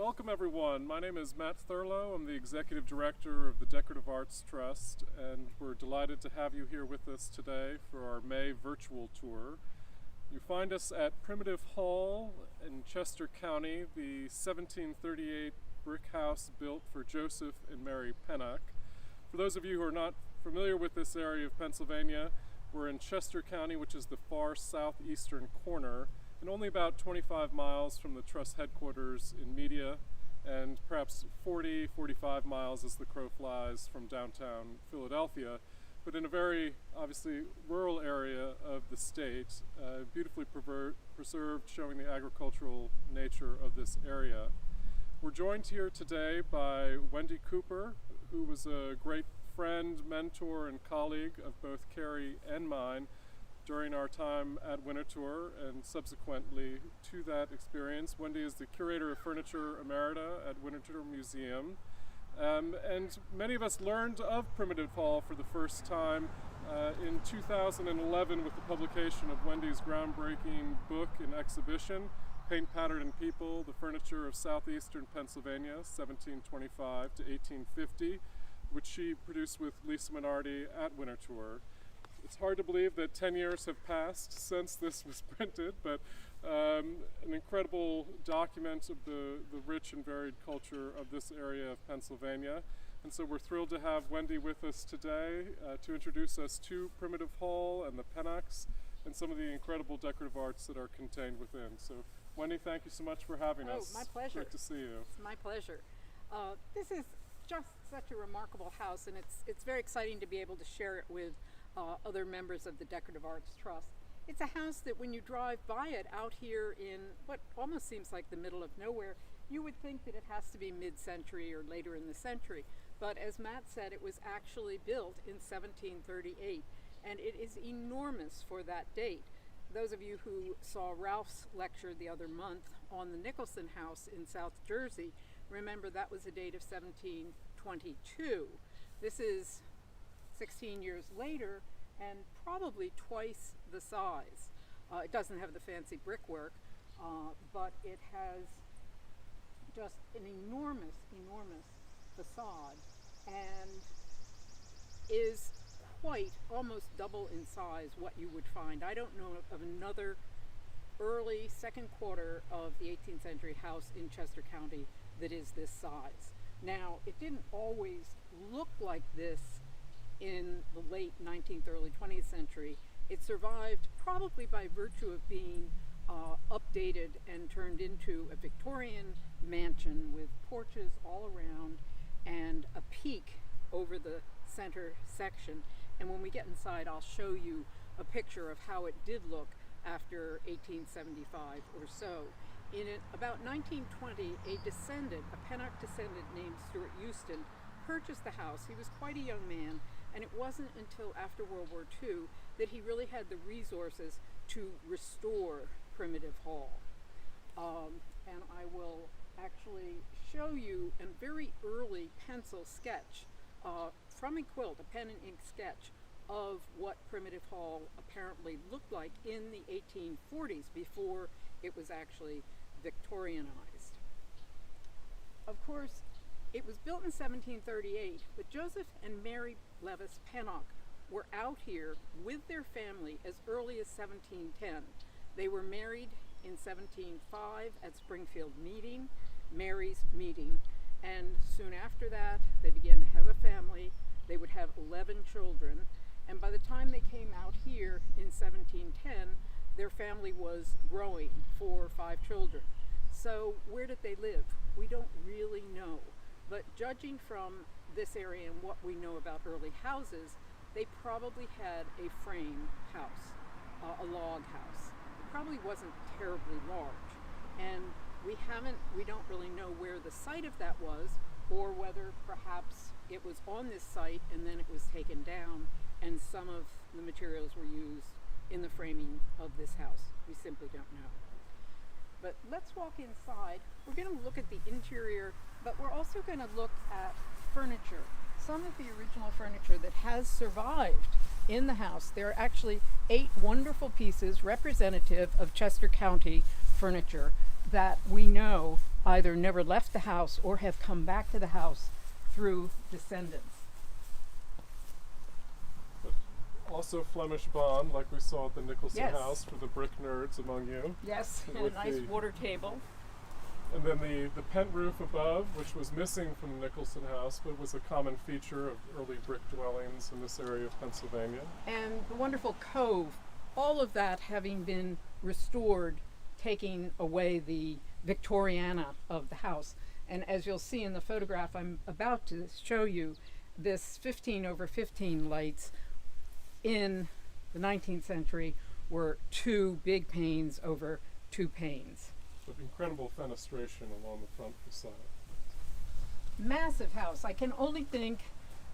Welcome everyone. My name is Matt Thurlow. I'm the Executive Director of the Decorative Arts Trust, and we're delighted to have you here with us today for our May virtual tour. You find us at Primitive Hall in Chester County, the 1738 brick house built for Joseph and Mary Pennock. For those of you who are not familiar with this area of Pennsylvania, we're in Chester County, which is the far southeastern corner, and only about 25 miles from the Trust headquarters in Media, and perhaps 40-45 miles as the crow flies from downtown Philadelphia, but in a very, obviously, rural area of the state, beautifully preserved, showing the agricultural nature of this area. We're joined here today by Wendy Cooper, who was a great friend, mentor, and colleague of both Carrie and mine during our time at Winterthur and subsequently to that experience. Wendy is the Curator of Furniture Emerita at Winterthur Museum. And many of us learned of Primitive Hall for the first time in 2011 with the publication of Wendy's groundbreaking book and exhibition, Paint, Pattern, and People, The Furniture of Southeastern Pennsylvania, 1725 to 1850, which she produced with Lisa Minardi at Winterthur. It's hard to believe that 10 years have passed since this was printed, but an incredible document of the rich and varied culture of this area of Pennsylvania. And so we're thrilled to have Wendy with us today to introduce us to Primitive Hall and the Pennocks and some of the incredible decorative arts that are contained within. So Wendy, thank you so much for having us. My pleasure. Great to see you. It's my pleasure. This is just such a remarkable house, and it's very exciting to be able to share it with other members of the Decorative Arts Trust. It's a house that when you drive by it out here in what almost seems like the middle of nowhere, you would think that it has to be mid-century or later in the century. But as Matt said, it was actually built in 1738, and it is enormous for that date. Those of you who saw Ralph's lecture the other month on the Nicholson House in South Jersey, remember that was a date of 1722. This is 16 years later and probably twice the size. It doesn't have the fancy brickwork, but it has just an enormous facade and is quite almost double in size what you would find. I don't know of another early second quarter of the 18th century house in Chester County that is this size. Now, it didn't always look like this in the late 19th, early 20th century. It survived probably by virtue of being updated and turned into a Victorian mansion with porches all around and a peak over the center section. And when we get inside, I'll show you a picture of how it did look after 1875 or so. In about 1920, a Pennock descendant named Stuart Euston purchased the house. He was quite a young man, and it wasn't until after World War II that he really had the resources to restore Primitive Hall. And I will actually show you a very early pencil sketch from a quilt, a pen and ink sketch of what Primitive Hall apparently looked like in the 1840s before it was actually Victorianized. Of course, it was built in 1738, but Joseph and Mary Levis Pennock were out here with their family as early as 1710. They were married in 1705 at Springfield Mary's Meeting, and soon after that they began to have a family. They would have 11 children, and by the time they came out here in 1710, their family was growing, 4 or 5 children. So where did they live? We don't really know. But judging from this area and what we know about early houses, they probably had a frame house, a log house. It probably wasn't terribly large. And we don't really know where the site of that was, or whether perhaps it was on this site and then it was taken down and some of the materials were used in the framing of this house. We simply don't know. But let's walk inside. We're going to look at the interior, but we're also going to look at furniture. Some of the original furniture that has survived in the house. There are actually 8 wonderful pieces representative of Chester County furniture that we know either never left the house or have come back to the house through descendants. Also Flemish bond, like we saw at the Nicholson Yes. house for the brick nerds among you. Yes, and a With nice the- water table. And then the pent roof above, which was missing from the Nicholson house, but was a common feature of early brick dwellings in this area of Pennsylvania. And the wonderful cove, all of that having been restored, taking away the Victoriana of the house. And as you'll see in the photograph I'm about to show you, this 15/15 lights in the 19th century were 2 big panes over 2 panes. With incredible fenestration along the front facade. Massive house. I can only think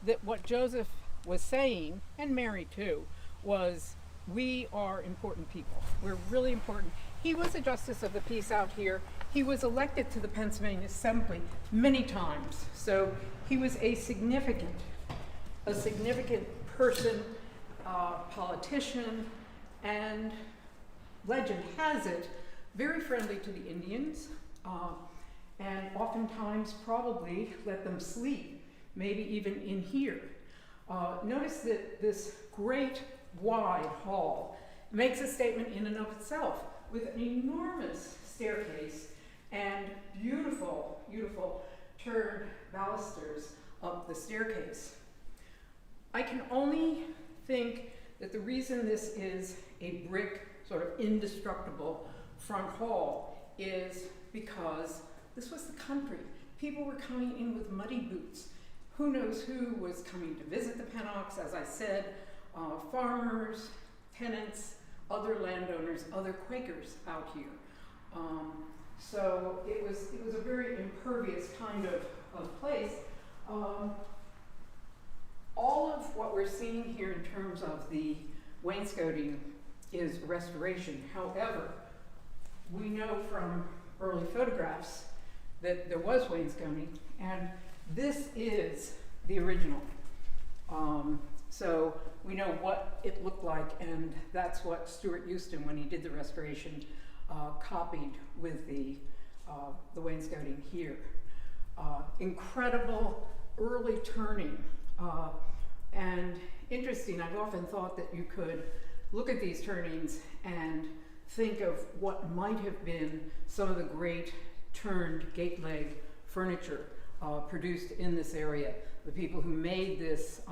that what Joseph was saying, and Mary too, was we are important people. We're really important. He was a justice of the peace out here. He was elected to the Pennsylvania Assembly many times. So he was a significant person, politician, and legend has it, very friendly to the Indians, and oftentimes probably let them sleep, maybe even in here. Notice that this great wide hall makes a statement in and of itself with an enormous staircase and beautiful, beautiful turned balusters up the staircase. I can only think that the reason this is a brick, sort of indestructible front hall is because this was the country. People were coming in with muddy boots. Who knows who was coming to visit the Pennocks, as I said, farmers, tenants, other landowners, other Quakers out here. So it was a very impervious kind of place. All of what we're seeing here in terms of the wainscoting is restoration. However, we know from early photographs that there was wainscoting, and this is the original. So we know what it looked like, and that's what Stuart Euston, when he did the restoration, copied with the wainscoting here. Incredible early turning, and interesting. I've often thought that you could look at these turnings and think of what might have been some of the great turned gate leg furniture produced in this area. The people who made this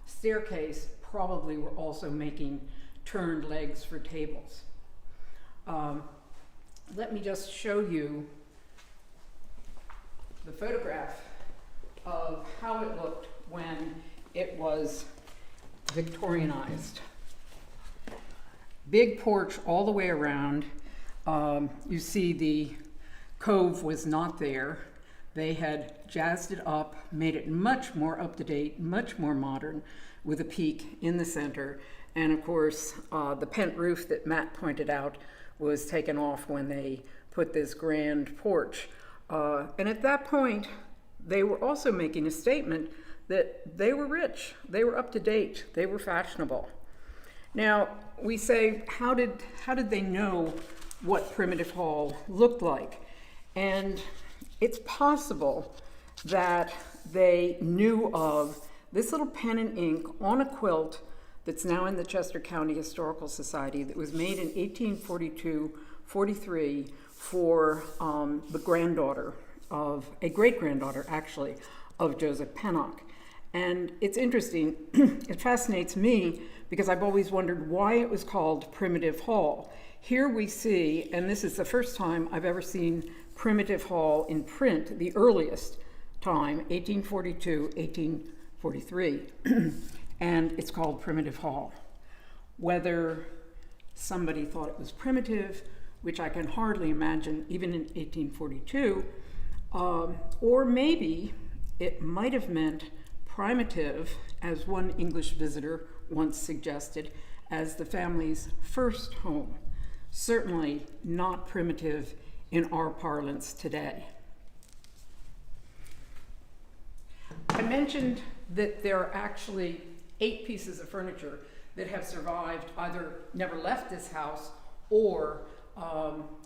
staircase probably were also making turned legs for tables. Let me just show you the photograph of how it looked when it was Victorianized. Big porch all the way around. You see the cove was not there. They had jazzed it up, made it much more up-to-date, much more modern, with a peak in the center. And of course, the pent roof that Matt pointed out was taken off when they put this grand porch. And at that point, they were also making a statement that they were rich, they were up-to-date, they were fashionable. Now, we say, how did they know what Primitive Hall looked like? And it's possible that they knew of this little pen and ink on a quilt that's now in the Chester County Historical Society that was made in 1842-43 for the granddaughter of, a great-granddaughter actually, of Joseph Pennock. And it's interesting, it fascinates me because I've always wondered why it was called Primitive Hall. Here we see, and this is the first time I've ever seen Primitive Hall in print, the earliest time, 1842, 1843, and it's called Primitive Hall. Whether somebody thought it was primitive, which I can hardly imagine even in 1842, or maybe it might have meant primitive, as one English visitor once suggested, as the family's first home. Certainly not primitive in our parlance today. I mentioned that there are actually 8 pieces of furniture that have survived, either never left this house or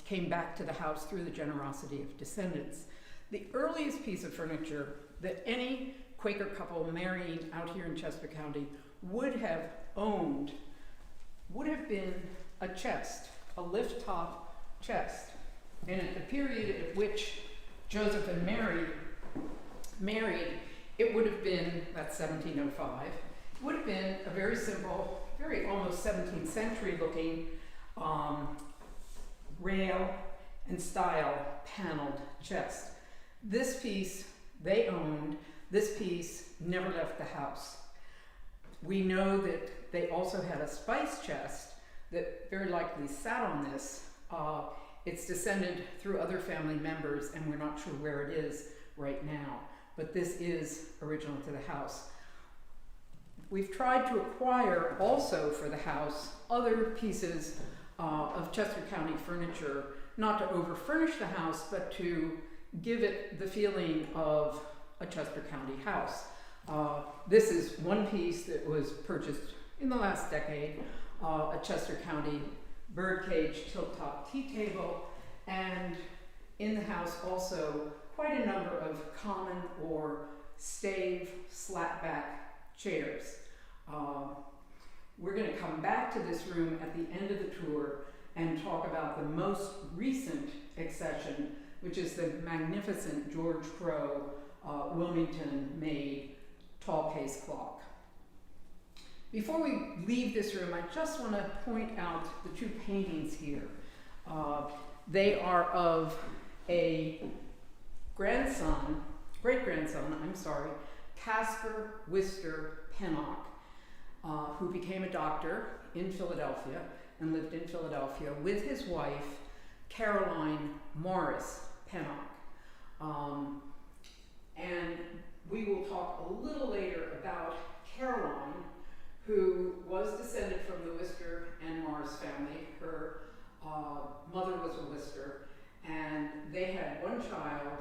came back to the house through the generosity of descendants. The earliest piece of furniture that any Quaker couple marrying out here in Chester County would have owned would have been a chest, a lift top chest. And at the period at which Joseph and Mary married, it would have been, that's 1705, it would have been a very simple, very almost 17th century looking rail and stile paneled chest. This piece they owned, this piece never left the house. We know that they also had a spice chest that very likely sat on this. It's descended through other family members, and we're not sure where it is right now, but this is original to the house. We've tried to acquire also for the house other pieces of Chester County furniture, not to over-furnish the house, but to give it the feeling of a Chester County house. This is one piece that was purchased in the last decade, a Chester County birdcage tilt-top tea table, and in the house also quite a number of common or stave slat-back chairs. We're going to come back to this room at the end of the tour and talk about the most recent accession, which is the magnificent George Crowe Wilmington-made tall case clock. Before we leave this room, I just want to point out the two paintings here. They are of a great-grandson, Caspar Wister Pennock, who became a doctor in Philadelphia and lived in Philadelphia with his wife, Caroline Morris Pennock. And we will talk a little later about Caroline, who was descended from the Wister and Morris family. Her mother was a Wister, and they had one child,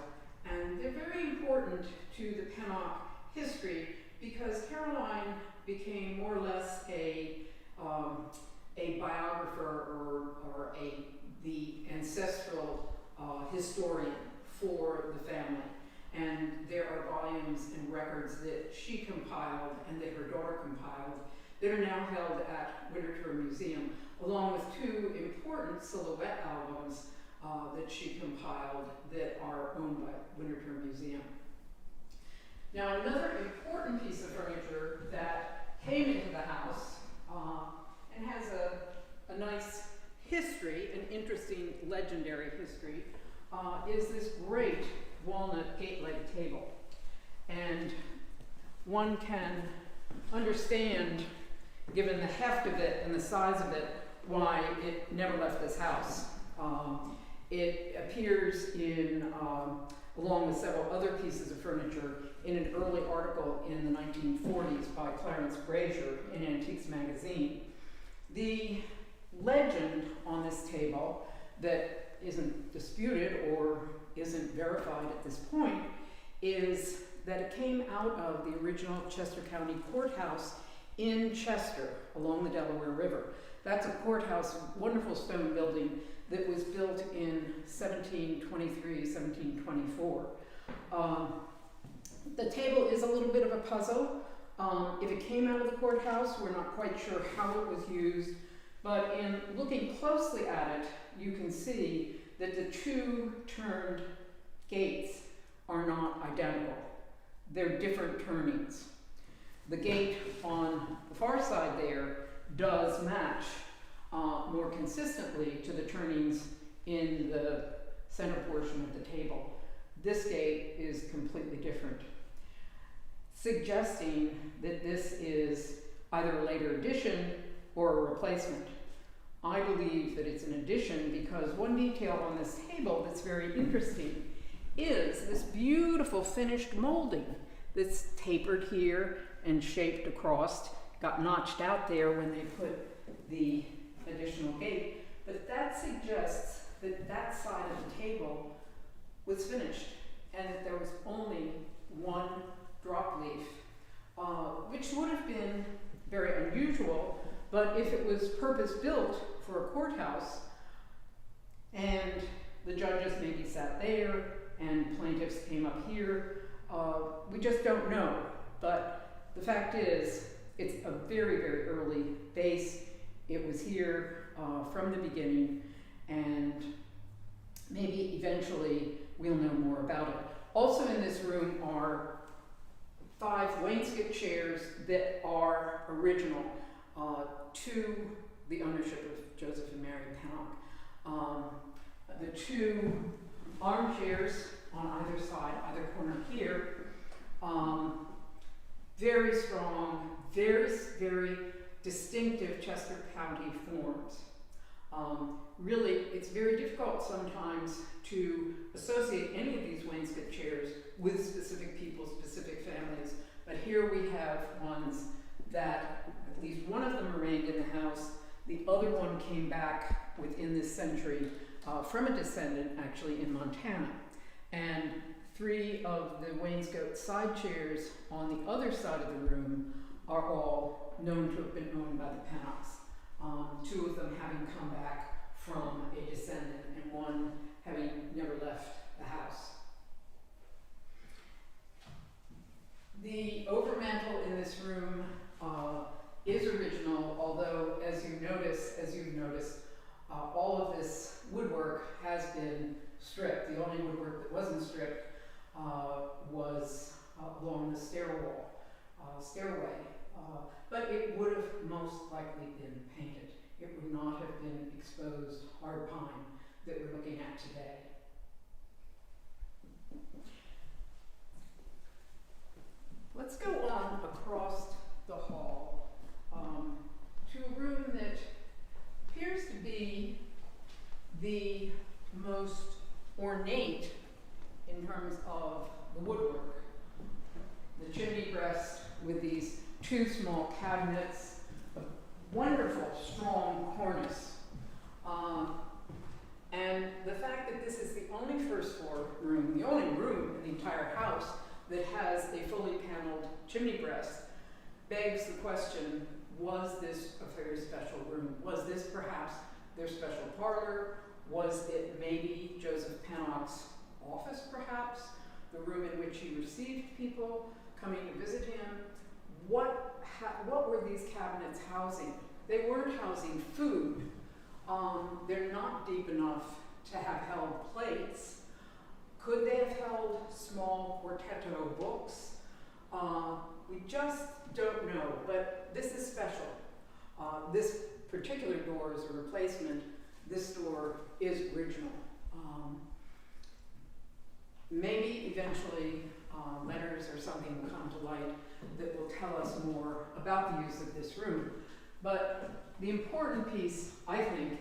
and they're very important to the Pennock history because Caroline became more or less a biographer or the ancestral historian for the family. And there are volumes and records that she compiled and that her daughter compiled that are now held at Winterthur Museum, along with two important silhouette albums that she compiled that are owned by Winterthur Museum. Now, another important piece of furniture that came into the house and has a nice history, an interesting legendary history, is this great walnut gate-leg table. And one can understand, given the heft of it and the size of it, why it never left this house. It appears in, along with several other pieces of furniture, in an early article in the 1940s by Clarence Brazier in Antiques Magazine. The legend on this table that isn't disputed or isn't verified at this point is that it came out of the original Chester County Courthouse in Chester along the Delaware River. That's a courthouse, wonderful stone building that was built in 1723, 1724. The table is a little bit of a puzzle. If it came out of the courthouse, we're not quite sure how it was used, but in looking closely at it, you can see that the two turned gates are not identical. They're different turnings. The gate on the far side there does match more consistently to the turnings in the center portion of the table. This gate is completely different, suggesting that this is either a later addition or a replacement. I believe that it's an addition because one detail on this table that's very interesting is this beautiful finished molding that's tapered here and shaped across, got notched out there when they put the additional gate, but that suggests that that side of the table was finished and that there was only one drop leaf, which would have been very unusual, but if it was purpose-built for a courthouse, And the judges maybe sat there and plaintiffs came up here. We just don't know. But the fact is, it's a very, very early base. It was here from the beginning, and maybe eventually we'll know more about it. Also in this room are 5 Wainscot chairs that are original to the ownership of Joseph and Mary Pennock. The 2 armchairs on either side, either corner here, very strong, very, very distinctive Chester County forms. Really, it's very difficult sometimes to associate any of these Wainscot chairs with specific people, specific families, but here we have ones that at least one of them remained in the house. The other one came back within this century from a descendant, actually, in Montana. And 3 of the Wainscot side chairs on the other side of the room are all known to have been owned by the Pennocks. 2 of them having come back from a descendant and 1 having never left the house. The overmantel in this room is original, although as you've noticed, all of this woodwork has been stripped. The only woodwork that wasn't stripped was along the stairway, but it would have most likely been painted. It would not have been exposed hard pine that we're looking at today. Let's go on across the hall to a room that appears to be the most ornate in terms of the woodwork. The chimney breast with these 2 small cabinets, a wonderful strong cornice, and the fact that this is the only first floor room, the only room in the entire house that has a fully paneled chimney breast, begs the question, was this a very special room? Was this perhaps their special parlor? Was it maybe Joseph Pennock's office, perhaps? The room in which he received people coming to visit him? What were these cabinets housing? They weren't housing food. They're not deep enough to have held plates. Could they have held small quartetto books? We just don't know, but this is special. This particular door is a replacement. This door is original. Maybe eventually letters or something will come to light that will tell us more about the use of this room. But the important piece, I think,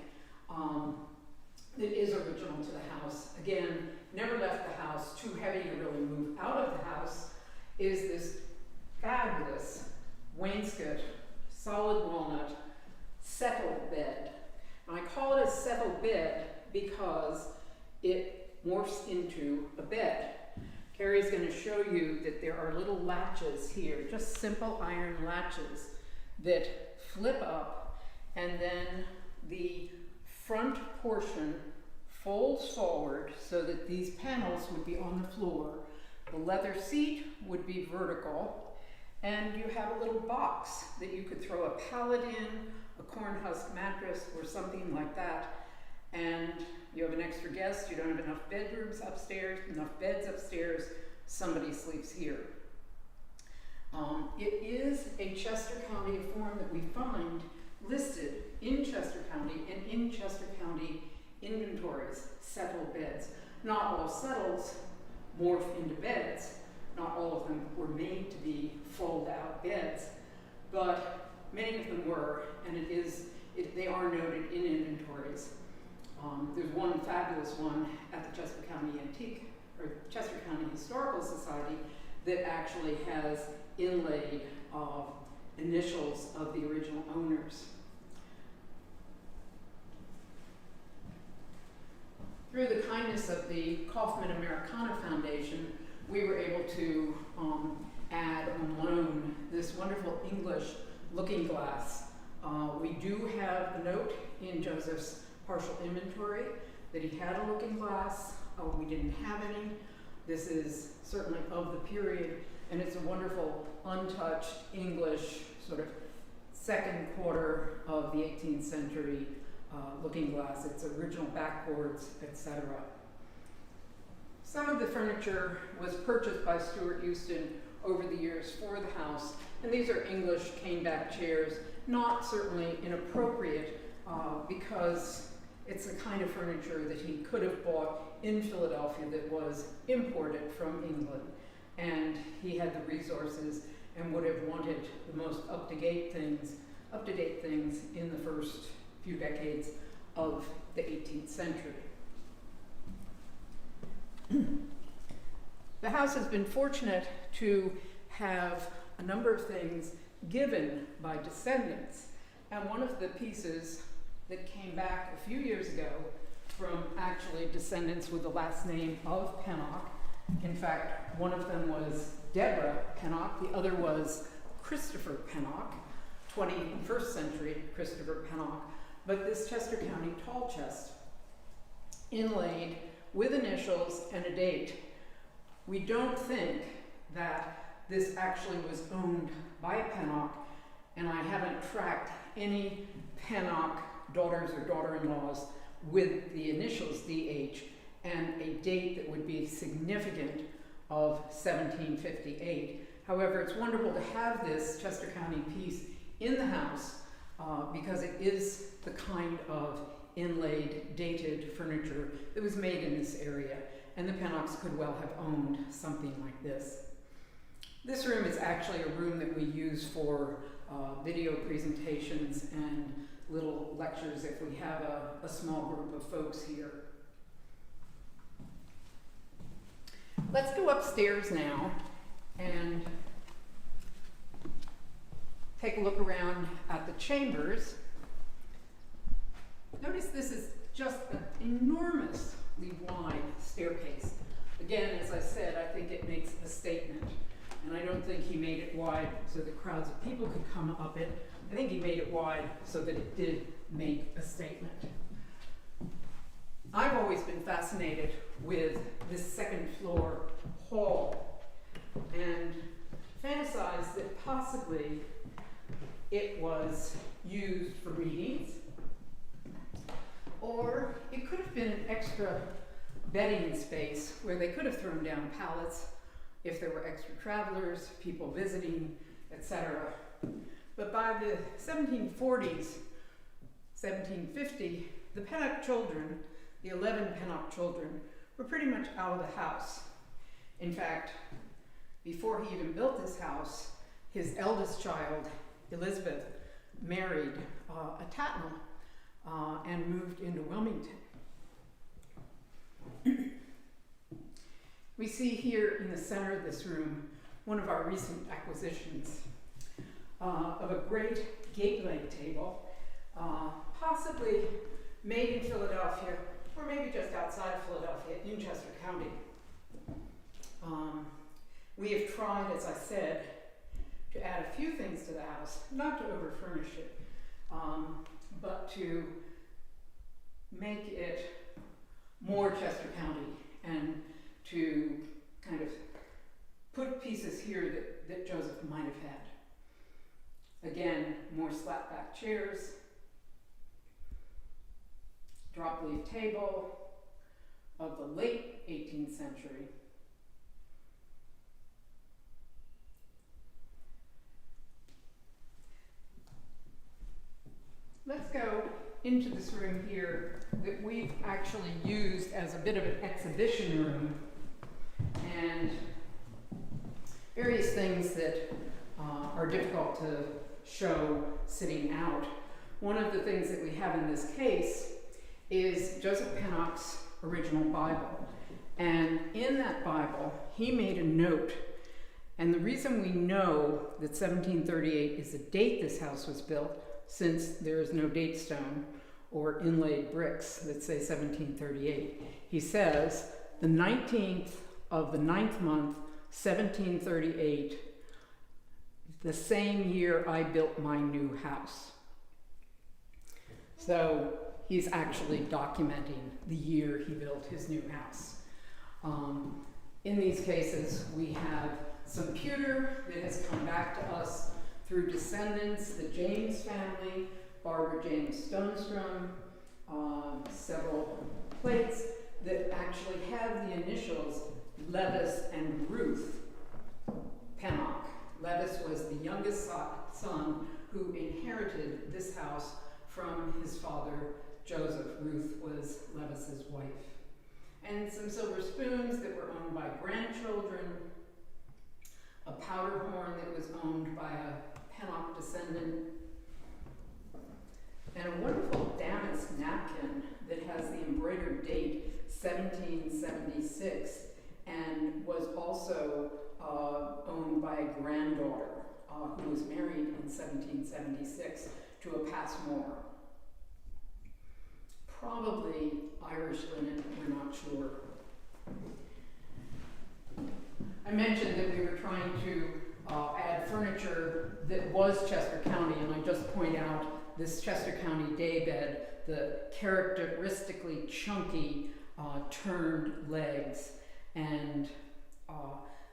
that is original to the house, again, never left the house, too heavy to really move out of the house, is this fabulous wainscot, solid walnut, settle bed. And I call it a settle bed because it morphs into a bed. Carrie's going to show you that there are little latches here, just simple iron latches that flip up, and then the front portion folds forward so that these panels would be on the floor. The leather seat would be vertical, and you have a little box that you could throw a pallet in, a corn husk mattress, or something like that. And you have an extra guest, you don't have enough bedrooms upstairs, enough beds upstairs, somebody sleeps here. It is a Chester County form that we find listed in Chester County and in Chester County inventories, settle beds. Not all settles morph into beds. Not all of them were made to be fold-out beds, but many of them were, and they are noted in inventories. There's one fabulous one at the Chester County Historical Society that actually has inlaid initials of the original owners. Through the kindness of the Kaufman Americana Foundation, we were able to add on loan this wonderful English looking glass. We do have a note in Joseph's partial inventory that he had a looking glass. We didn't have any. This is certainly of the period, and it's a wonderful, untouched English sort of second quarter of the 18th century looking glass. It's original backboards, etc. Some of the furniture was purchased by Stuart Euston over the years for the house, and these are English caneback chairs, not certainly inappropriate because it's the kind of furniture that he could have bought in Philadelphia that was imported from England, and he had the resources and would have wanted the most up-to-date things in the first few decades of the 18th century. The house has been fortunate to have a number of things given by descendants, and one of the pieces that came back a few years ago from actually descendants with the last name of Pennock. In fact, one of them was Deborah Pennock, the other was Christopher Pennock, 21st century Christopher Pennock, but this Chester County tall chest inlaid with initials and a date. We don't think that this actually was owned by Pennock, and I haven't tracked any Pennock daughters or daughter-in-laws with the initials DH and a date that would be significant of 1758. However, it's wonderful to have this Chester County piece in the house because it is the kind of inlaid, dated furniture that was made in this area, and the Pennocks could well have owned something like this. This room is actually a room that we use for video presentations and little lectures if we have a small group of folks here. Let's go upstairs now and take a look around at the chambers. Notice this is just an enormously wide staircase. Again, as I said, I think it makes a statement, and I don't think he made it wide so that crowds of people could come up it. I think he made it wide so that it did make a statement. I've always been fascinated with this second floor hall and fantasized that possibly it was used for meetings, or it could have been an extra bedding space where they could have thrown down pallets if there were extra travelers, people visiting, etc. But by the 1740s, 1750, the Pennock children, the 11 Pennock children, were pretty much out of the house. In fact, before he even built this house, his eldest child, Elizabeth, married a Tatnall and moved into Wilmington. We see here in the center of this room one of our recent acquisitions of a great gate leg table, possibly made in Philadelphia, or maybe just outside of Philadelphia in Chester County. We have tried, as I said, to add a few things to the house, not to over-furnish it, but to make it more Chester County and to kind of put pieces here that Joseph might have had. Again, more slat-back chairs, drop-leaf table of the late 18th century. Let's go into this room here that we've actually used as a bit of an exhibition room, and various things that are difficult to show sitting out. One of the things that we have in this case is Joseph Pennock's original Bible. And in that Bible, he made a note. And the reason we know that 1738 is the date this house was built, since there is no date stone or inlaid bricks that say 1738. He says, the 19th of the 9th month, 1738, the same year I built my new house. So he's actually documenting the year he built his new house. In these cases, we have some pewter that has come back to us through descendants, the James family, Barbara James Stonestrom, several plates that actually have the initials Levis and Ruth Pennock. Levis was the youngest son who inherited this house from his father, Joseph. Ruth was Levis's wife. And some silver spoons that were owned by grandchildren, a powder horn that was owned by a Pennock descendant, and a wonderful damask napkin that has the embroidered date 1776 and was also owned by a granddaughter who was married in 1776 to a Passmore. Probably Irish linen, we're not sure. I mentioned that we were trying to add furniture that was Chester County, and I just point out this Chester County daybed, the characteristically chunky turned legs and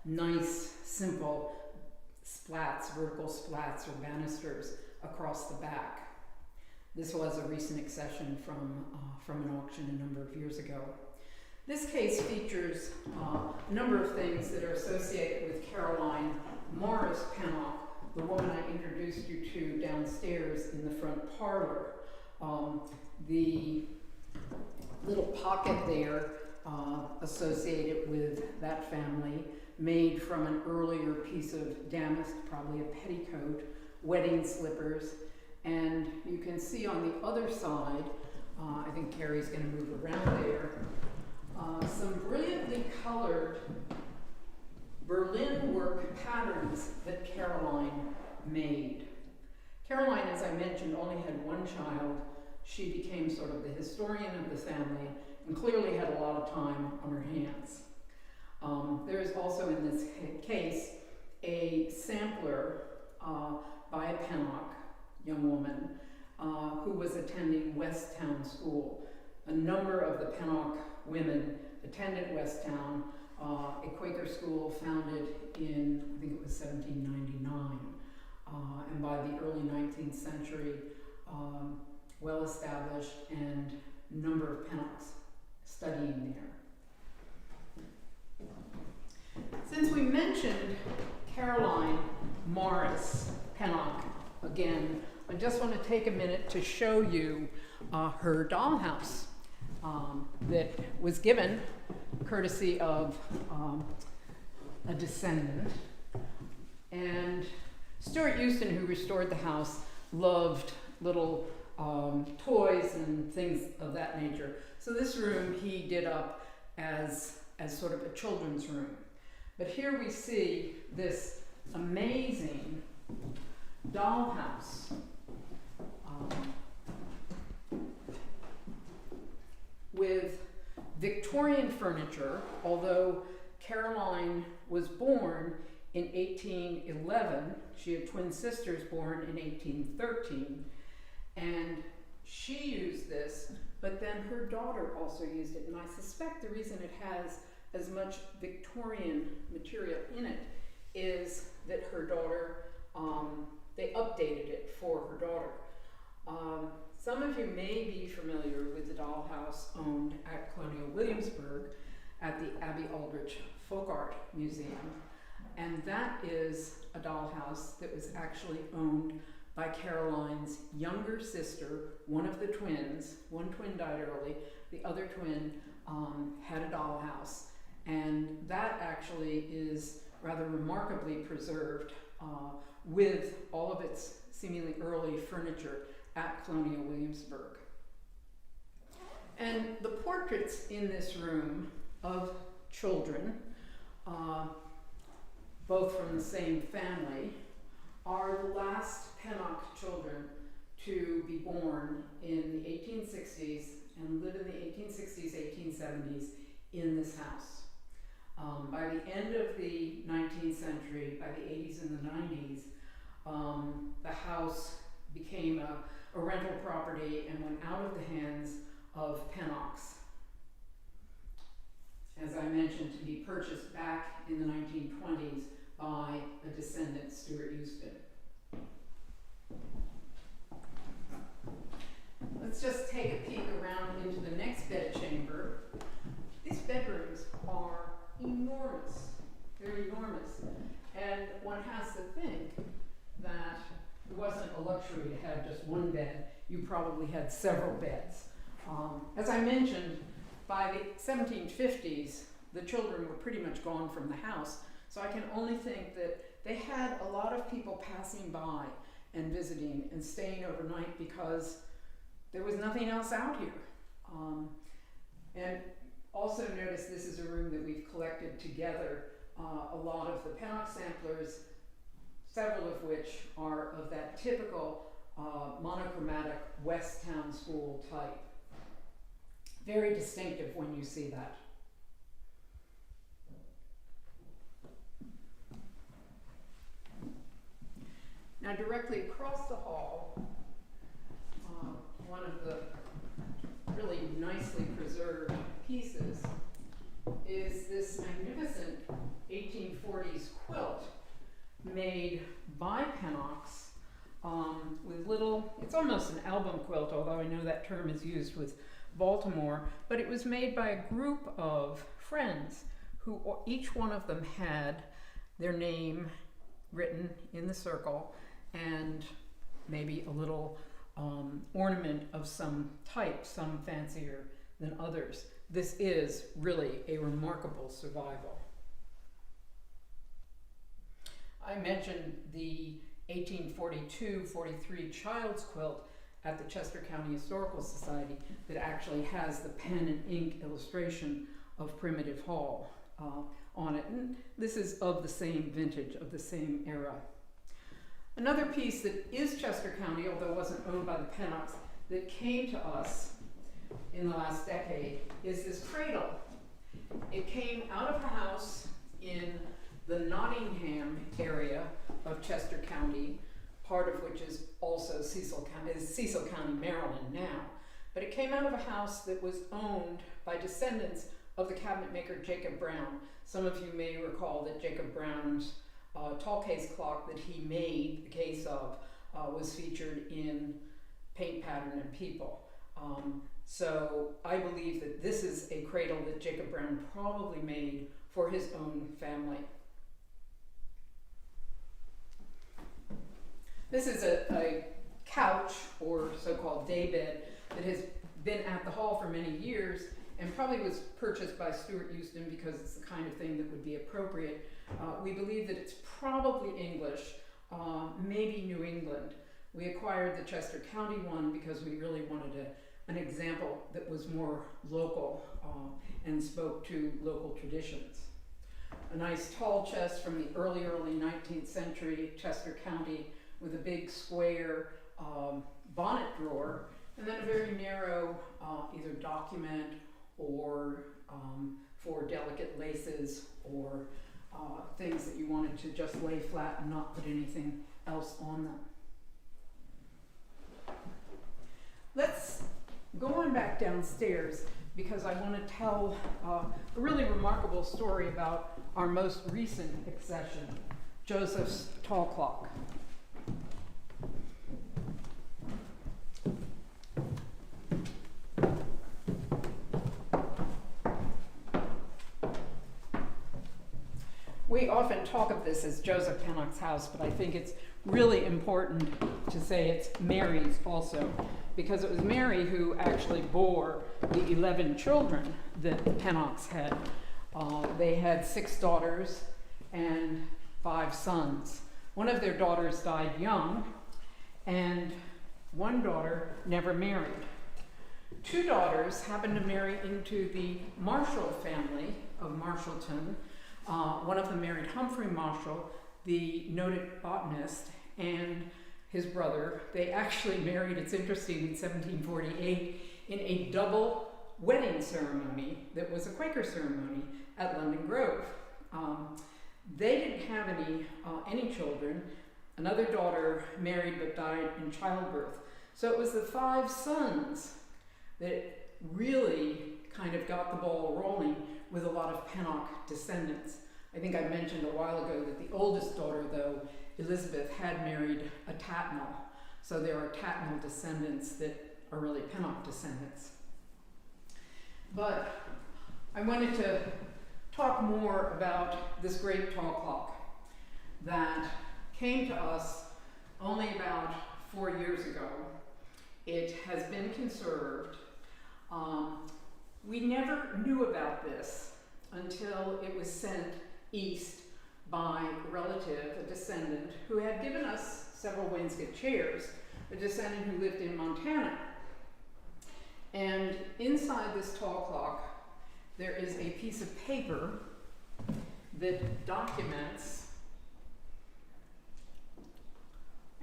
nice, simple splats, vertical splats or banisters across the back. This was a recent accession from an auction a number of years ago. This case features a number of things that are associated with Caroline Morris Pennock, the woman I introduced you to downstairs in the front parlor. The little pocket there associated with that family, made from an earlier piece of damask, probably a petticoat, wedding slippers, and you can see on the other side, I think Carrie's going to move around there, some brilliantly colored Berlin work patterns that Caroline made. Caroline, as I mentioned, only had one child. She became sort of the historian of the family and clearly had a lot of time on her hands. There is also in this case a sampler by a Pennock young woman who was attending Westtown School. A number of the Pennock women attended Westtown, a Quaker school founded in, I think it was 1799, and by the early 19th century, well established, and a number of Pennocks studying there. Since we mentioned Caroline Morris Pennock again, I just want to take a minute to show you her dollhouse that was given courtesy of a descendant. And Stuart Houston, who restored the house, loved little toys and things of that nature. So this room he did up as sort of a children's room. But here we see this amazing dollhouse with Victorian furniture, although Caroline was born in 1811. She had twin sisters born in 1813, and she used this, but then her daughter also used it, and I suspect the reason it has as much Victorian material in it is that her daughter, they updated it for her daughter. Some of you may be familiar with the dollhouse owned at Colonial Williamsburg at the Abbey Aldrich Folk Art Museum. And that is a dollhouse that was actually owned by Caroline's younger sister, one of the twins. One twin died early, the other twin had a dollhouse. And that actually is rather remarkably preserved with all of its seemingly early furniture at Colonial Williamsburg. And the portraits in this room of children, both from the same family, are the last Pennock children to be born in the 1860s and live in the 1860s, 1870s in this house. By the end of the 19th century, by the 80s and the 90s, the house became a rental property and went out of the hands of Pennocks. As I mentioned, to be purchased back in the 1920s by a descendant, Stuart Houston. Let's just take a peek around into the next bedchamber. These bedrooms are enormous. They're enormous. And one has to think that it wasn't a luxury to have just one bed. You probably had several beds. As I mentioned, by the 1750s, the children were pretty much gone from the house. So I can only think that they had a lot of people passing by and visiting and staying overnight because there was nothing else out here. And also notice this is a room that we've collected together a lot of the Pennock samplers, several of which are of that typical monochromatic West Town School type. Very distinctive when you see that. Now directly across the hall, one of the really nicely preserved pieces is this magnificent 1840s quilt made by Pennocks with little, it's almost an album quilt, although I know that term is used with Baltimore, but it was made by a group of friends who each one of them had their name written in the circle and maybe a little ornament of some type, some fancier than others. This is really a remarkable survival. I mentioned the 1842-43 child's quilt at the Chester County Historical Society that actually has the pen and ink illustration of Primitive Hall on it. And this is of the same vintage, of the same era. Another piece that is Chester County, although it wasn't owned by the Pennocks, that came to us in the last decade is this cradle. It came out of a house in the Nottingham area of Chester County, part of which is also Cecil County, Maryland now. But it came out of a house that was owned by descendants of the cabinet maker Jacob Brown. Some of you may recall that Jacob Brown's tall case clock that he made the case of was featured in Paint, Pattern, and People. So I believe that this is a cradle that Jacob Brown probably made for his own family. This is a couch, or so-called daybed, that has been at the hall for many years and probably was purchased by Stuart Houston because it's the kind of thing that would be appropriate. We believe that it's probably English, maybe New England. We acquired the Chester County one because we really wanted an example that was more local and spoke to local traditions. A nice tall chest from the early 19th century, Chester County, with a big square bonnet drawer, and then a very narrow either document or for delicate laces or things that you wanted to just lay flat and not put anything else on them. Let's go on back downstairs because I want to tell a really remarkable story about our most recent accession, Joseph's tall clock. We often talk of this as Joseph Pennock's house, but I think it's really important to say it's Mary's also, because it was Mary who actually bore the 11 children that the Pennocks had. They had 6 daughters and 5 sons. One of their daughters died young, and one daughter never married. 2 daughters happened to marry into the Marshall family of Marshallton. One of them married Humphrey Marshall, the noted botanist, and his brother. They actually married, it's interesting, in 1748 in a double wedding ceremony that was a Quaker ceremony at London Grove. They didn't have any children. Another daughter married but died in childbirth. So it was the 5 sons that really kind of got the ball rolling with a lot of Pennock descendants. I think I mentioned a while ago that the oldest daughter, though, Elizabeth, had married a Tatnall. So there are Tatnall descendants that are really Pennock descendants. But I wanted to talk more about this great tall clock that came to us only about 4 years ago. It has been conserved. We never knew about this until it was sent east by a relative, a descendant, who had given us several Wainscot chairs, a descendant who lived in Montana. And inside this tall clock, there is a piece of paper that documents,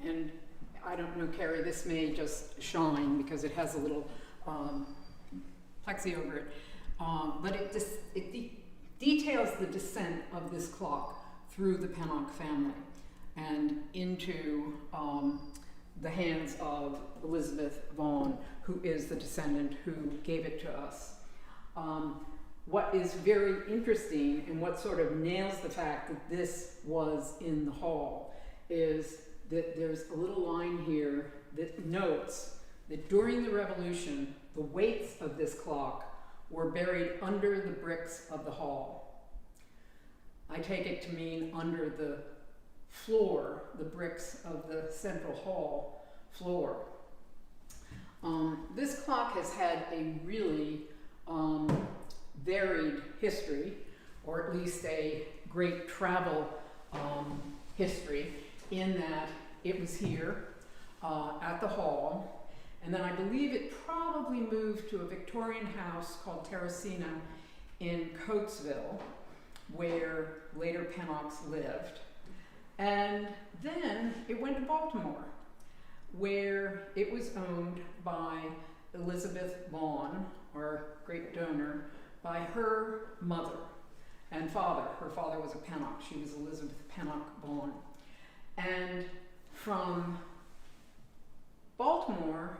and I don't know, Carrie, this may just shine because it has a little plexi over it, but it details the descent of this clock through the Pennock family and into the hands of Elizabeth Vaughan, who is the descendant who gave it to us. What is very interesting and what sort of nails the fact that this was in the hall is that there's a little line here that notes that during the Revolution, the weights of this clock were buried under the bricks of the hall. I take it to mean under the floor, the bricks of the central hall floor. This clock has had a really varied history, or at least a great travel history, in that it was here at the hall, and then I believe it probably moved to a Victorian house called Terracina in Coatesville, where later Pennocks lived. And then it went to Baltimore, where it was owned by Elizabeth Vaughan, our great donor, by her mother and father. Her father was a Pennock. She was Elizabeth Pennock Vaughan. And from Baltimore,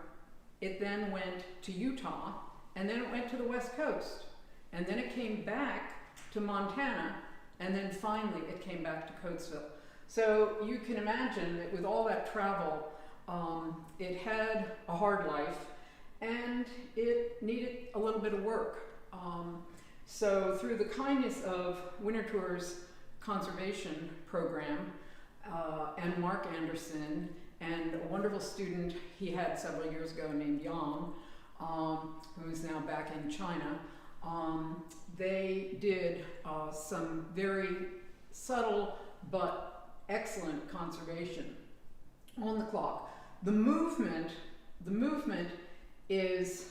it then went to Utah, and then it went to the West Coast. And then it came back to Montana, and then finally it came back to Coatesville. So you can imagine that with all that travel, it had a hard life, and it needed a little bit of work. So through the kindness of Winterthur's conservation program, and Mark Anderson, and a wonderful student he had several years ago named Yang, who is now back in China, they did some very subtle but excellent conservation on the clock. The movement is,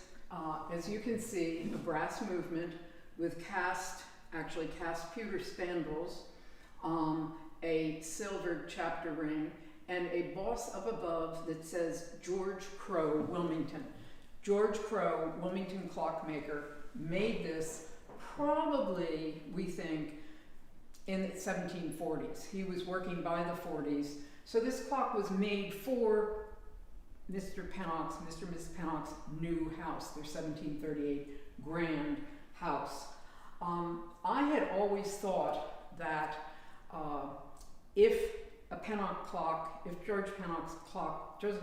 as you can see, a brass movement with cast pewter spandrels, a silvered chapter ring, and a boss up above that says George Crowe, Wilmington. George Crowe, Wilmington clockmaker, made this probably, we think, in the 1740s. He was working by the 40s. So this clock was made for Mr. and Mrs. Pennock's new house, their 1738 grand house. I had always thought that if Joseph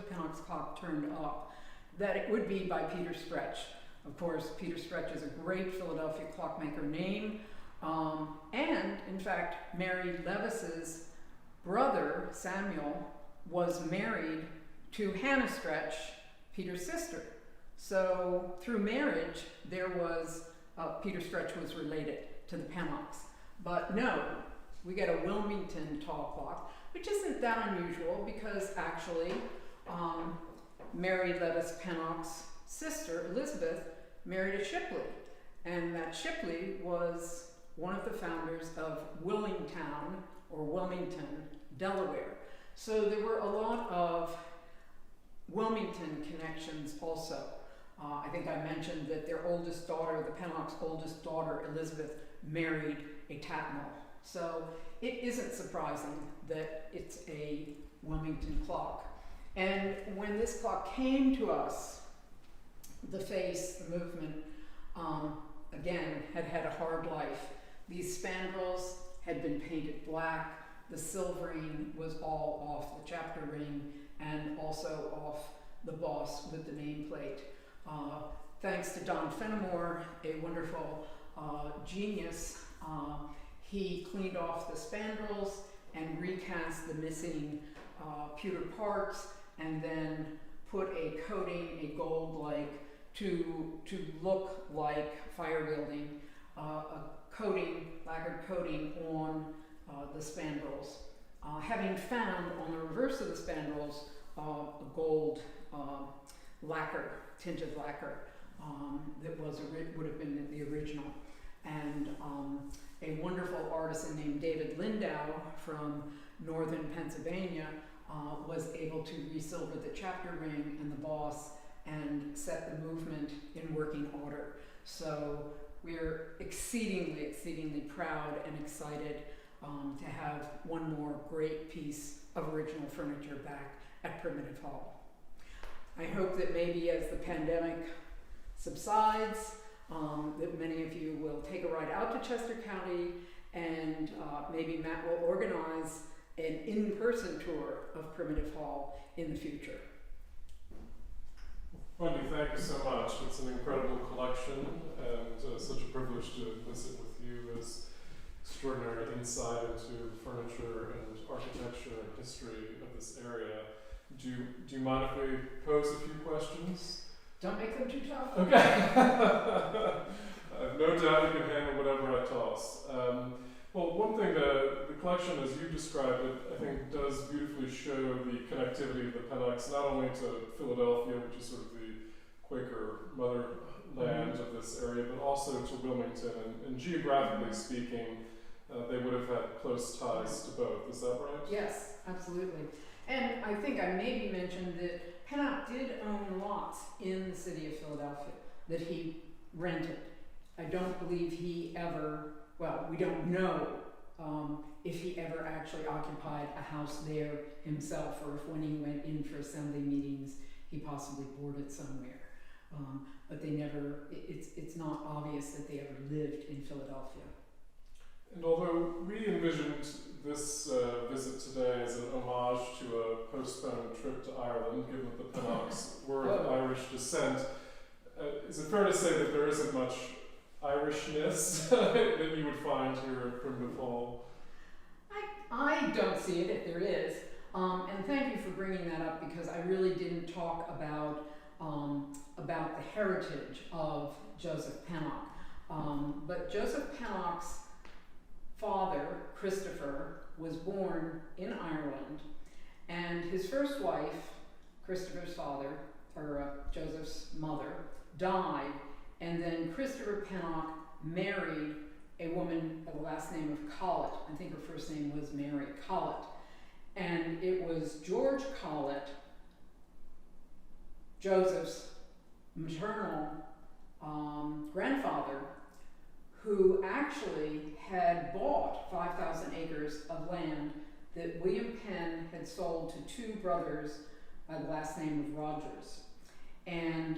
Pennock's clock turned up, that it would be by Peter Stretch. Of course, Peter Stretch is a great Philadelphia clockmaker name, and in fact, Mary Levis's brother, Samuel, was married to Hannah Stretch, Peter's sister. So through marriage, there was, Peter Stretch was related to the Pennocks. But no, we get a Wilmington tall clock, which isn't that unusual because actually Mary Levis Pennock's sister, Elizabeth, married a Shipley. And that Shipley was one of the founders of Willingtown, or Wilmington, Delaware. So there were a lot of Wilmington connections also. I think I mentioned that their oldest daughter, the Pennock's oldest daughter, Elizabeth, married a Tatnall. So it isn't surprising that it's a Wilmington clock. And when this clock came to us, the face, the movement, again, had had a hard life. These spandrels had been painted black. The silvering was all off the chapter ring and also off the boss with the nameplate. Thanks to Don Fenimore, a wonderful genius, he cleaned off the spandrels and recast the missing pewter parts, and then put a coating, a gold-like, to look like fire gilding, a coating, lacquered coating on the spandrels. Having found on the reverse of the spandrels a gold lacquer, tinted lacquer, that would have been the original. And a wonderful artisan named David Lindau from northern Pennsylvania was able to resilver the chapter ring and the boss and set the movement in working order. So we're exceedingly, exceedingly proud and excited to have one more great piece of original furniture back at Primitive Hall. I hope that maybe as the pandemic subsides, that many of you will take a ride out to Chester County, and maybe Matt will organize an in-person tour of Primitive Hall in the future. Wendy, thank you so much. It's an incredible collection, and such a privilege to visit with you as extraordinary insight into furniture and architecture and history of this area. Do you mind if we pose a few questions? Don't make them too tough. Okay. I have no doubt you can handle whatever I toss. Well, one thing, the collection as you described it, I think does beautifully show the connectivity of the Pennocks, not only to Philadelphia, which is sort of the Quaker motherland of this area, but also to Wilmington. And geographically speaking, they would have had close ties to both. Is that right? Yes, absolutely. And I think I maybe mentioned that Pennock did own lots in the city of Philadelphia that he rented. I don't believe he ever, well, we don't know if he ever actually occupied a house there himself, or if when he went in for assembly meetings, he possibly boarded somewhere. But they never, it's not obvious that they ever lived in Philadelphia. And although we envisioned this visit today as an homage to a postponed trip to Ireland, given that the Pennocks were of Irish descent, is it fair to say that there isn't much Irishness that you would find here at Primitive Hall? I don't see it, if there is. And thank you for bringing that up, because I really didn't talk about the heritage of Joseph Pennock. But Joseph Pennock's father, Christopher, was born in Ireland, and his first wife, Christopher's father, or Joseph's mother, died, and then Christopher Pennock married a woman by the last name of Collett. I think her first name was Mary Collett. And it was George Collett, Joseph's maternal grandfather, who actually had bought 5,000 acres of land that William Penn had sold to two brothers by the last name of Rogers. And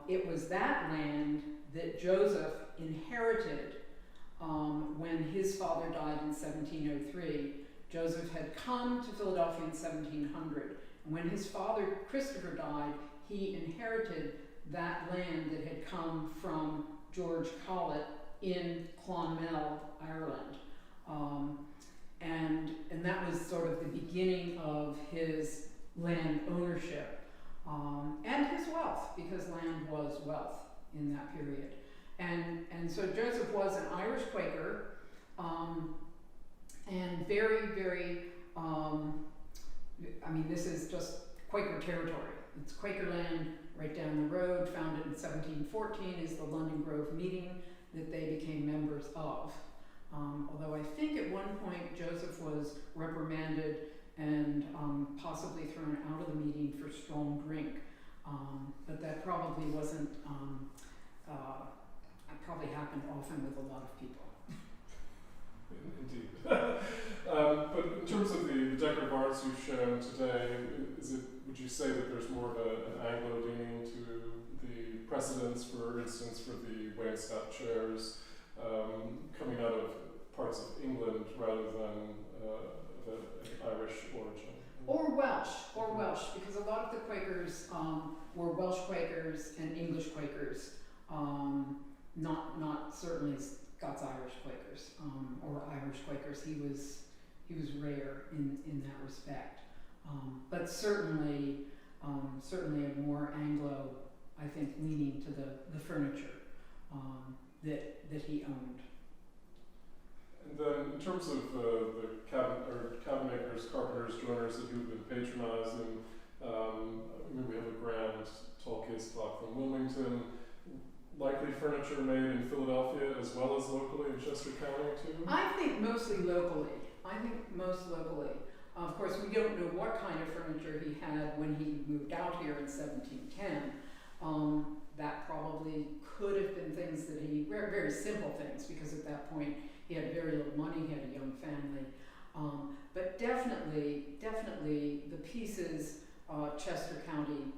it was that land that Joseph inherited when his father died in 1703. Joseph had come to Philadelphia in 1700. And when his father, Christopher, died, he inherited that land that had come from George Collett in Clonmel, Ireland. And that was sort of the beginning of his land ownership and his wealth, because land was wealth in that period. And so Joseph was an Irish Quaker, and very, very, I mean, this is just Quaker territory. It's Quaker land right down the road, founded in 1714, is the London Grove meeting that they became members of. Although I think at one point Joseph was reprimanded and possibly thrown out of the meeting for strong drink. But that probably wasn't, probably happened often with a lot of people. Indeed. But in terms of the decorative arts you've shown today, is it would you say that there's more of an Anglo leaning to the precedents, for instance, for the Wainscot chairs coming out of parts of England rather than of an Irish origin? Or Welsh, because a lot of the Quakers were Welsh Quakers and English Quakers, not certainly Scots-Irish Quakers or Irish Quakers. He was rare in that respect, but certainly a more Anglo, I think, leaning to the furniture that he owned. And then, in terms of the cabinet makers, carpenters, joiners that you've been patronizing, we have a grand tall case clock from Wilmington. Likely furniture made in Philadelphia as well as locally in Chester County too? I think mostly locally. Of course, we don't know what kind of furniture he had when he moved out here in 1710. That probably could have been things that very, very simple things, because at that point he had very little money, he had a young family. But definitely the pieces, Chester County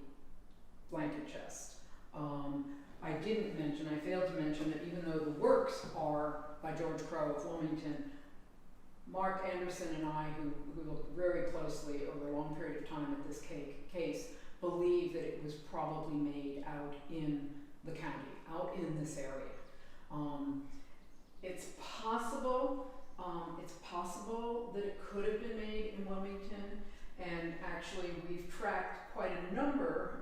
blanket chest. I failed to mention that even though the works are by George Crowe of Wilmington, Mark Anderson and I, who looked very closely over a long period of time at this case, believe that it was probably made out in the county, out in this area. It's possible that it could have been made in Wilmington, and actually we've tracked quite a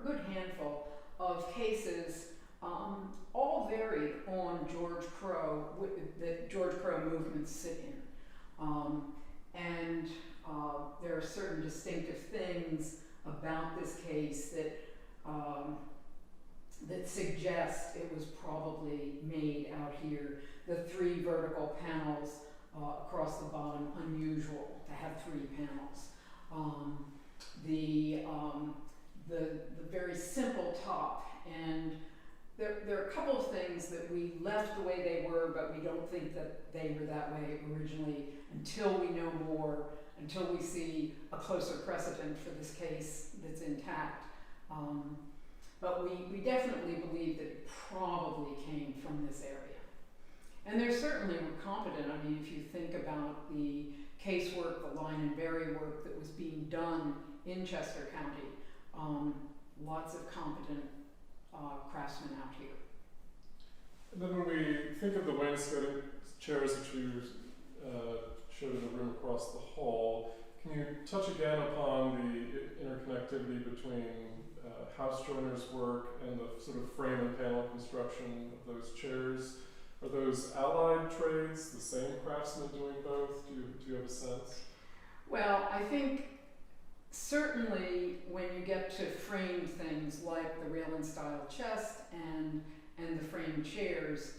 good handful of cases, all vary on George Crowe, that George Crowe movements sit in. And there are certain distinctive things about this case that suggest it was probably made out here. The 3 vertical panels across the bottom, unusual to have 3 panels. The very simple top, and there are a couple of things that we left the way they were, but we don't think that they were that way originally until we know more, until we see a closer precedent for this case that's intact. But we definitely believe that it probably came from this area. And there certainly were competent, if you think about the casework, the line and bury work that was being done in Chester County, lots of competent craftsmen out here. And then when we think of the wainscoting chairs that you showed in the room across the hall, can you touch again upon the interconnectivity between house joiners' work and the sort of frame and panel construction of those chairs? Are those allied trades, the same craftsmen doing both? Do you have a sense? Well, I think certainly when you get to framed things like the rail and stile chest and the framed chairs,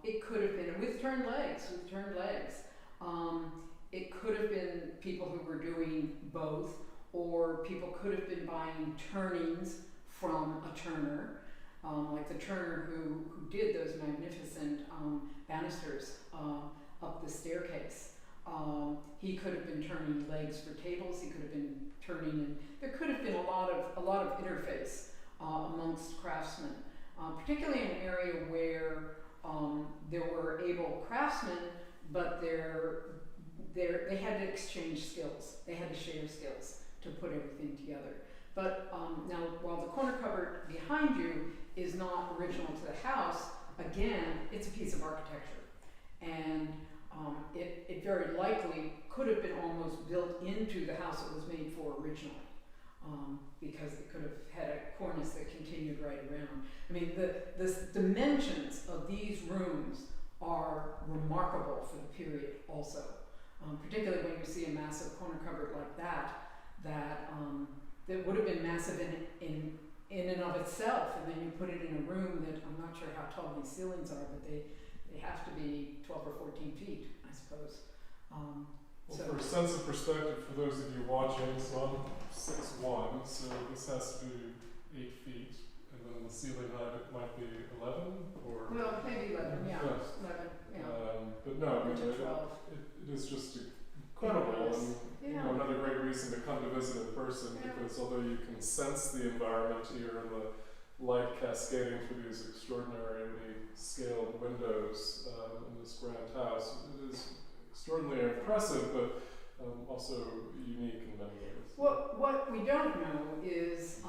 it could have been with turned legs. It could have been people who were doing both, or people could have been buying turnings from a turner, like the turner who did those magnificent banisters up the staircase. He could have been turning legs for tables. He could have been turning, and there could have been a lot of interface amongst craftsmen, particularly in an area where there were able craftsmen, but they had to exchange skills. They had to share skills to put everything together. But now, while the corner cupboard behind you is not original to the house, again, it's a piece of architecture, and it very likely could have been almost built into the house it was made for originally, because it could have had a cornice that continued right around. The dimensions of these rooms are remarkable for the period also, particularly when you see a massive corner cupboard like that would have been massive in and of itself, and then you put it in a room that, I'm not sure how tall these ceilings are, but they have to be 12 or 14 feet, I suppose. For a sense of perspective, for those of you watching, so I'm 6'1", so this has to be 8 feet, and then the ceiling height it might be 11, or? Well, maybe 11, yeah. 11, yeah. But no, it is just incredible, and another great reason to come to visit in person, because because although you can sense the environment here and the light cascading through these extraordinarily scaled windows in this grand house, it is extraordinarily impressive, but also unique in many ways. What we don't know is,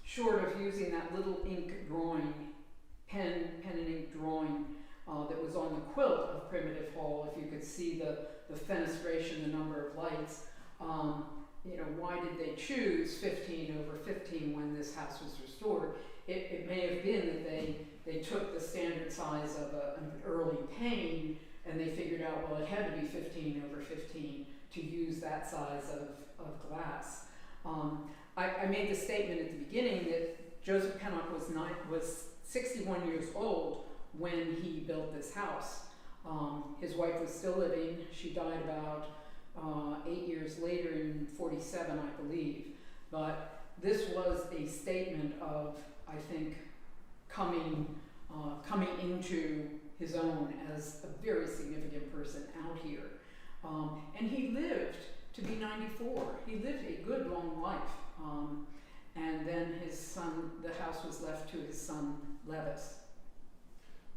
short of using that little ink drawing, pen and ink drawing that was on the quilt of Primitive Hall, if you could see the fenestration, the number of lights, why did they choose 15 over 15 when this house was restored? It may have been that they took the standard size of an early pane and they figured out, well, it had to be 15 over 15 to use that size of glass. I made the statement at the beginning that Joseph Pennock was 61 years old when he built this house. His wife was still living. She died about 8 years later in 47, I believe. But this was a statement of, I think, coming into his own as a very significant person out here. And he lived to be 94. He lived a good long life. And then his son, the house was left to his son, Levis.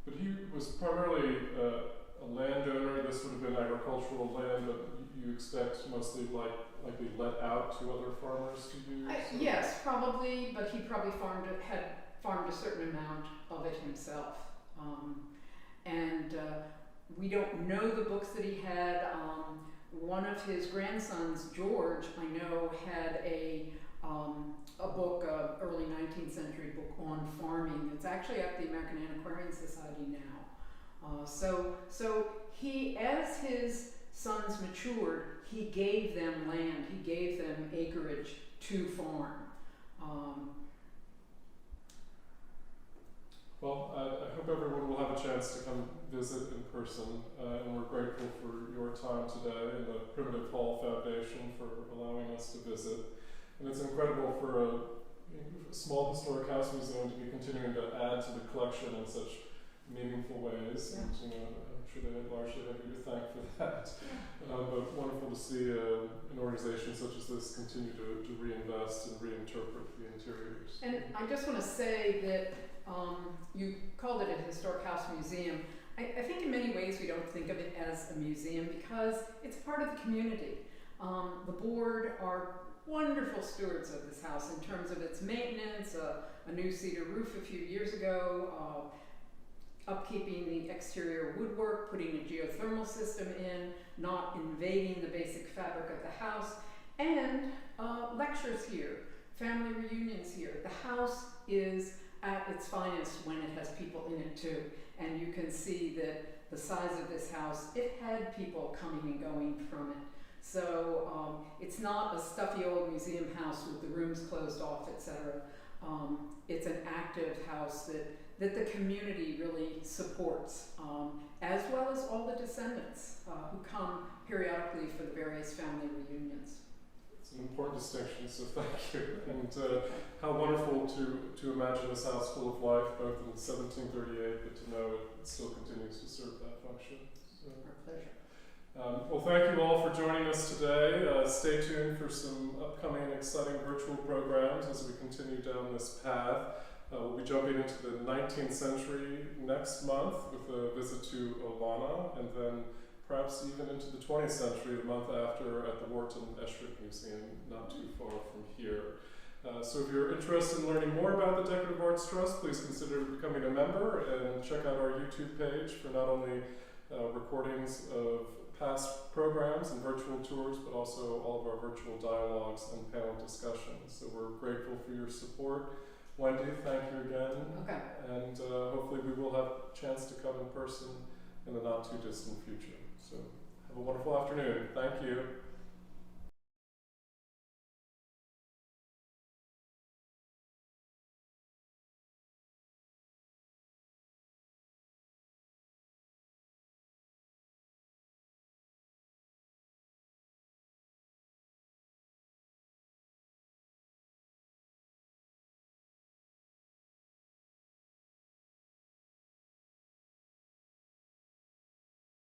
But he was primarily a landowner. This would have been agricultural land, but you expect mostly likely let out to other farmers to use? Yes, probably, but he probably had farmed a certain amount of it himself. We don't know the books that he had. One of his grandsons, George, I know, had a book, early 19th century book on farming. It's actually at the American Antiquarian Society now. So he, as his sons matured, he gave them land, he gave them acreage to farm. Well, I hope everyone will have a chance to come visit in person, and we're grateful for your time today and the Primitive Hall Foundation for allowing us to visit. And it's incredible for a small historic house museum to be continuing to add to the collection in such meaningful ways. Yeah. And I'm sure they largely have you to thank for that. But wonderful to see an organization such as this continue to reinvest and reinterpret the interiors. And I just want to say that you called it a historic house museum. I think in many ways we don't think of it as a museum because it's part of the community. The board are wonderful stewards of this house in terms of its maintenance, a new cedar roof a few years ago, upkeeping the exterior woodwork, putting a geothermal system in, not invading the basic fabric of the house, and lectures here, family reunions here. The house is at its finest when it has people in it too. And you can see that the size of this house, it had people coming and going from it. So it's not a stuffy old museum house with the rooms closed off, etc. It's an active house that the community really supports, as well as all the descendants who come periodically for the various family reunions. It's an important distinction, so thank you. And how wonderful to imagine this house full of life, both in 1738, but to know it still continues to serve that function. So, Our pleasure. Well, thank you all for joining us today. Stay tuned for some upcoming exciting virtual programs as we continue down this path. We'll be jumping into the 19th century next month with a visit to Olana, and then perhaps even into the 20th century the month after at the Wharton Esherick Museum, not too far from here. So if you're interested in learning more about the Decorative Arts Trust, please consider becoming a member and check out our YouTube page for not only recordings of past programs and virtual tours, but also all of our virtual dialogues and panel discussions. So we're grateful for your support. Wendy, thank you again. Okay. And hopefully we will have a chance to come in person in the not too distant future. So have a wonderful afternoon. Thank you.